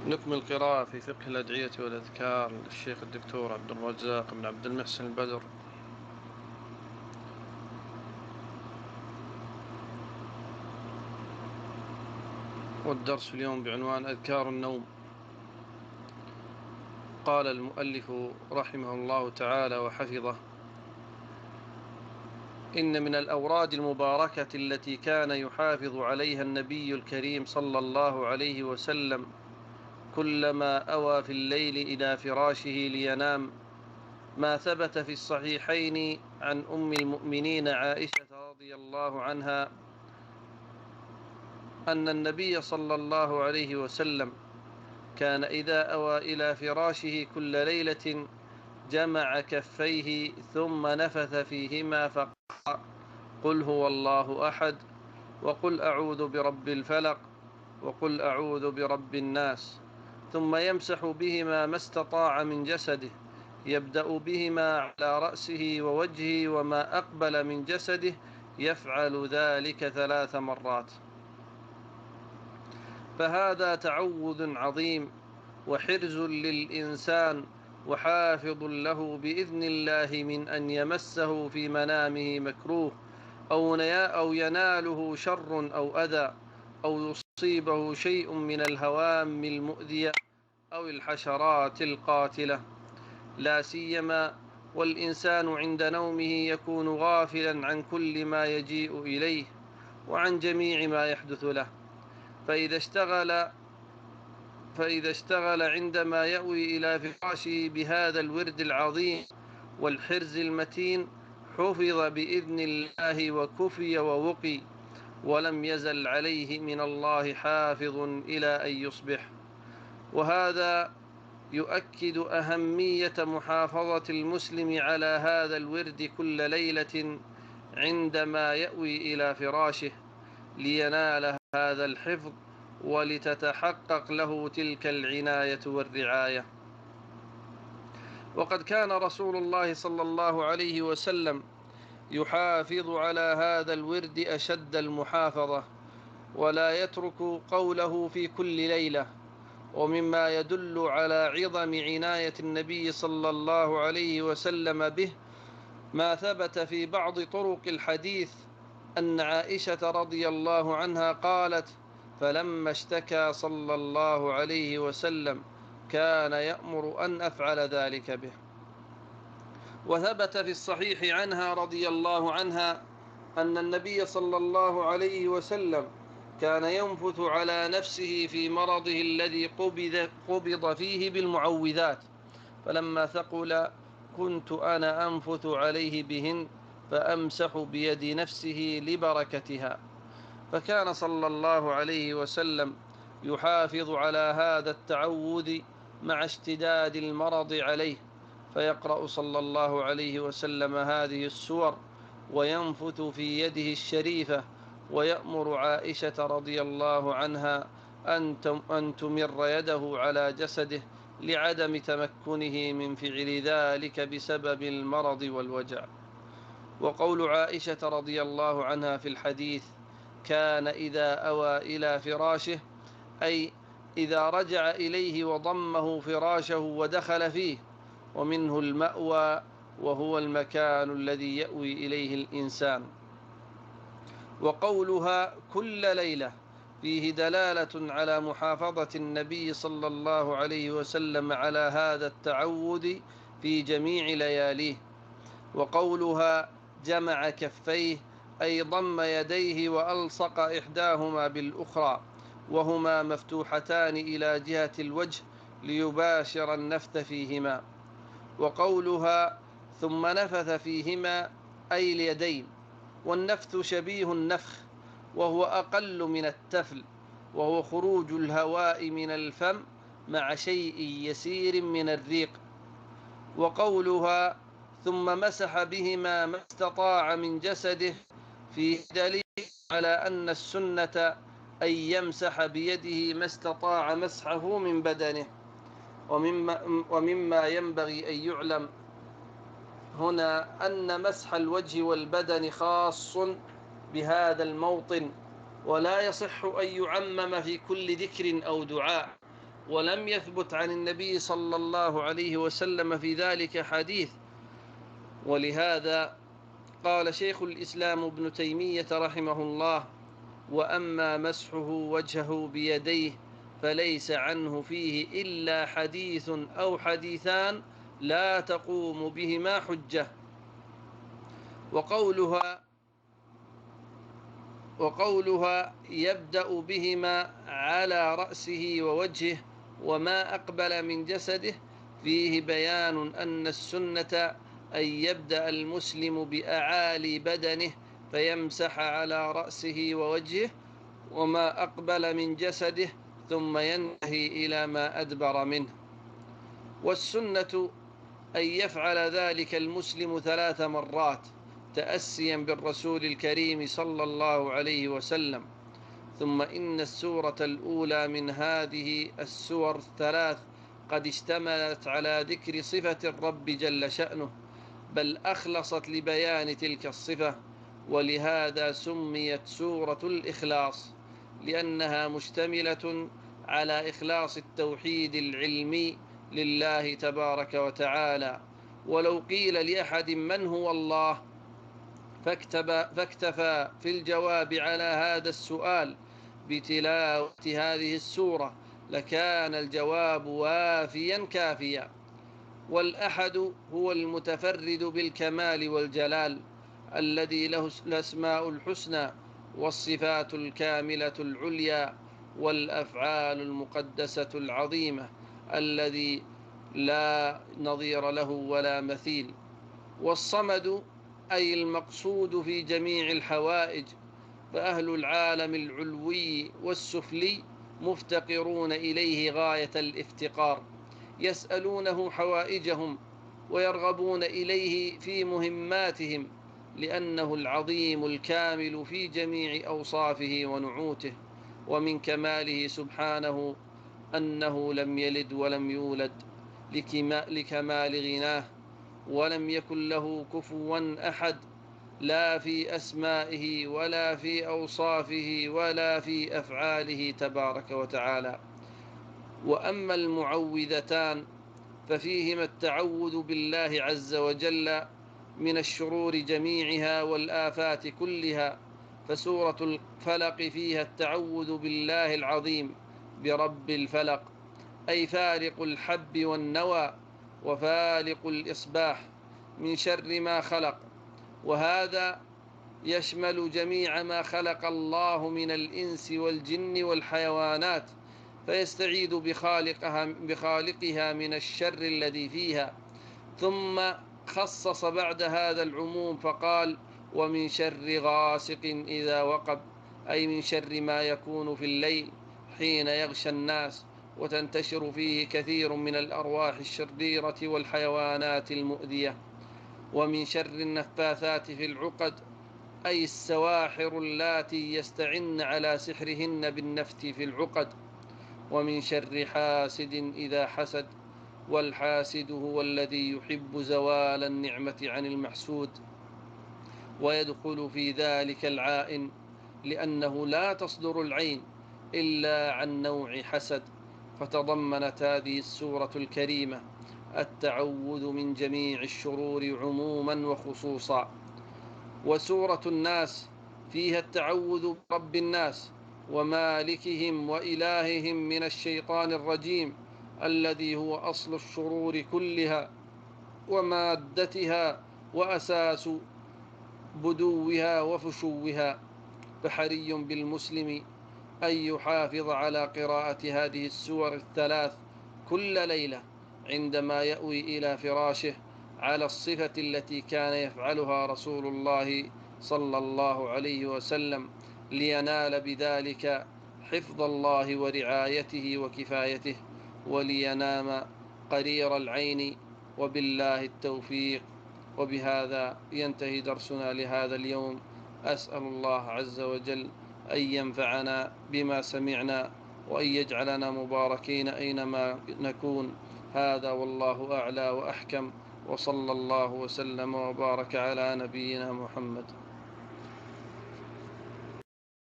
نكمل القراءة في فقه الأدعية والأذكار للشيخ الدكتور عبد الرزاق بن عبد المحسن البدر. والدرس اليوم بعنوان أذكار النوم. قال المؤلف رحمه الله تعالى وحفظه: إن من الأوراد المباركة التي كان يحافظ عليها النبي الكريم صلى الله عليه وسلم كلما أوى في الليل إلى فراشه لينام ما ثبت في الصحيحين عن أم المؤمنين عائشة رضي الله عنها أن النبي صلى الله عليه وسلم كان إذا أوى إلى فراشه كل ليلة جمع كفيه ثم نفث فيهما فقال: قل هو الله أحد، وقل أعوذ برب الفلق، وقل أعوذ برب الناس، ثم يمسح بهما ما استطاع من جسده، يبدأ بهما على رأسه ووجهه وما أقبل من جسده، يفعل ذلك 3 مرات. فهذا تعوذ عظيم وحرز للإنسان وحافظ له بإذن الله من أن يمسه في منامه مكروه أو يناله شر أو أذى أو يصيبه شيء من الهوام المؤذية أو الحشرات القاتلة، لا سيما والإنسان عند نومه يكون غافلا عن كل ما يجيء إليه وعن جميع ما يحدث له، فإذا اشتغل عندما يأوي إلى فراشه بهذا الورد العظيم والحرز المتين حفظ بإذن الله وكفي ووقي، ولم يزل عليه من الله حافظ إلى أن يصبح. وهذا يؤكد أهمية محافظة المسلم على هذا الورد كل ليلة عندما يأوي إلى فراشه لينال هذا الحفظ ولتتحقق له تلك العناية والرعاية. وقد كان رسول الله صلى الله عليه وسلم يحافظ على هذا الورد أشد المحافظة، ولا يترك قوله في كل ليلة. ومما يدل على عظم عناية النبي صلى الله عليه وسلم به ما ثبت في بعض طرق الحديث أن عائشة رضي الله عنها قالت: فلما اشتكى صلى الله عليه وسلم كان يأمر أن أفعل ذلك به. وثبت في الصحيح عنها رضي الله عنها أن النبي صلى الله عليه وسلم كان ينفث على نفسه في مرضه الذي قبض فيه بالمعوذات، فلما ثقل كنت أنا أنفث عليه بهن فأمسح بيد نفسه لبركتها. فكان صلى الله عليه وسلم يحافظ على هذا التعوذ مع اشتداد المرض عليه، فيقرأ صلى الله عليه وسلم هذه السور وينفث في يده الشريفة، ويأمر عائشة رضي الله عنها أن تمر يده على جسده لعدم تمكنه من فعل ذلك بسبب المرض والوجع. وقول عائشة رضي الله عنها في الحديث: كان إذا أوى إلى فراشه، أي إذا رجع إليه وضمه فراشه ودخل فيه، ومنه المأوى وهو المكان الذي يأوي إليه الإنسان. وقولها كل ليلة فيه دلالة على محافظة النبي صلى الله عليه وسلم على هذا التعوذ في جميع لياليه. وقولها جمع كفيه أي ضم يديه وألصق إحداهما بالأخرى وهما مفتوحتان إلى جهة الوجه ليباشر النفث فيهما. وقولها ثم نفث فيهما أي اليدين، والنفث شبيه النفخ وهو أقل من التفل، وهو خروج الهواء من الفم مع شيء يسير من الريق. وقولها ثم مسح بهما ما استطاع من جسده فيه دليل على أن السنة أن يمسح بيده ما استطاع مسحه من بدنه. ومما ينبغي أن يعلم هنا أن مسح الوجه والبدن خاص بهذا الموطن، ولا يصح أن يعمم في كل ذكر أو دعاء، ولم يثبت عن النبي صلى الله عليه وسلم في ذلك حديث. ولهذا قال شيخ الإسلام ابن تيمية رحمه الله: وأما مسحه وجهه بيديه فليس عنه فيه إلا حديث أو حديثان لا تقوم بهما حجة. وقولها يبدأ بهما على رأسه ووجهه وما أقبل من جسده فيه بيان أن السنة أن يبدأ المسلم بأعالي بدنه فيمسح على رأسه ووجهه وما أقبل من جسده ثم ينتهي إلى ما أدبر منه. والسنة أن يفعل ذلك المسلم 3 مرات تأسيا بالرسول الكريم صلى الله عليه وسلم. ثم إن السورة الأولى من هذه السور 3 قد اشتملت على ذكر صفة الرب جل شأنه، بل أخلصت لبيان تلك الصفة، ولهذا سميت سورة الإخلاص، لأنها مشتملة على إخلاص التوحيد العلمي لله تبارك وتعالى. ولو قيل لأحد من هو الله فاكتفى في الجواب على هذا السؤال بتلاوة هذه السورة لكان الجواب وافيا كافيا. والأحد هو المتفرد بالكمال والجلال الذي له الأسماء الحسنى والصفات الكاملة العليا والأفعال المقدسة العظيمة الذي لا نظير له ولا مثيل. والصمد أي المقصود في جميع الحوائج، فأهل العالم العلوي والسفلي مفتقرون إليه غاية الافتقار، يسألونه حوائجهم ويرغبون إليه في مهماتهم، لأنه العظيم الكامل في جميع أوصافه ونعوته. ومن كماله سبحانه أنه لم يلد ولم يولد لكمال غناه، ولم يكن له كفوا أحد، لا في أسمائه ولا في أوصافه ولا في أفعاله تبارك وتعالى. وأما المعوذتان ففيهما التعوذ بالله عز وجل من الشرور جميعها والآفات كلها، فسورة الفلق فيها التعوذ بالله العظيم برب الفلق، أي فالق الحب والنوى وفالق الإصباح، من شر ما خلق. وهذا يشمل جميع ما خلق الله من الإنس والجن والحيوانات، فيستعيذ بخالقها من الشر الذي فيها. ثم خصص بعد هذا العموم فقال: ومن شر غاسق إذا وقب، أي من شر ما يكون في الليل حين يغشى الناس وتنتشر فيه كثير من الأرواح الشريرة والحيوانات المؤذية. ومن شر النفاثات في العقد، أي السواحر اللاتي يستعن على سحرهن بالنفث في العقد. ومن شر حاسد إذا حسد، والحاسد هو الذي يحب زوال النعمة عن المحسود، ويدخل في ذلك العائن، لأنه لا تصدر العين إلا عن نوع حسد. فتضمنت هذه السورة الكريمة التعوذ من جميع الشرور عموما وخصوصا. وسورة الناس فيها التعوذ برب الناس ومالكهم وإلههم من الشيطان الرجيم الذي هو أصل الشرور كلها ومادتها وأساس بدوها وفشوها. فحري بالمسلم أن يحافظ على قراءة هذه السور 3 كل ليلة عندما يأوي إلى فراشه، على الصفة التي كان يفعلها رسول الله صلى الله عليه وسلم، لينال بذلك حفظ الله ورعايته وكفايته، ولينام قرير العين. وبالله التوفيق. وبهذا ينتهي درسنا لهذا اليوم. أسأل الله عز وجل أن ينفعنا بما سمعنا وأن يجعلنا مباركين أينما نكون. هذا والله أعلى وأحكم، وصلى الله وسلم وبارك على نبينا محمد.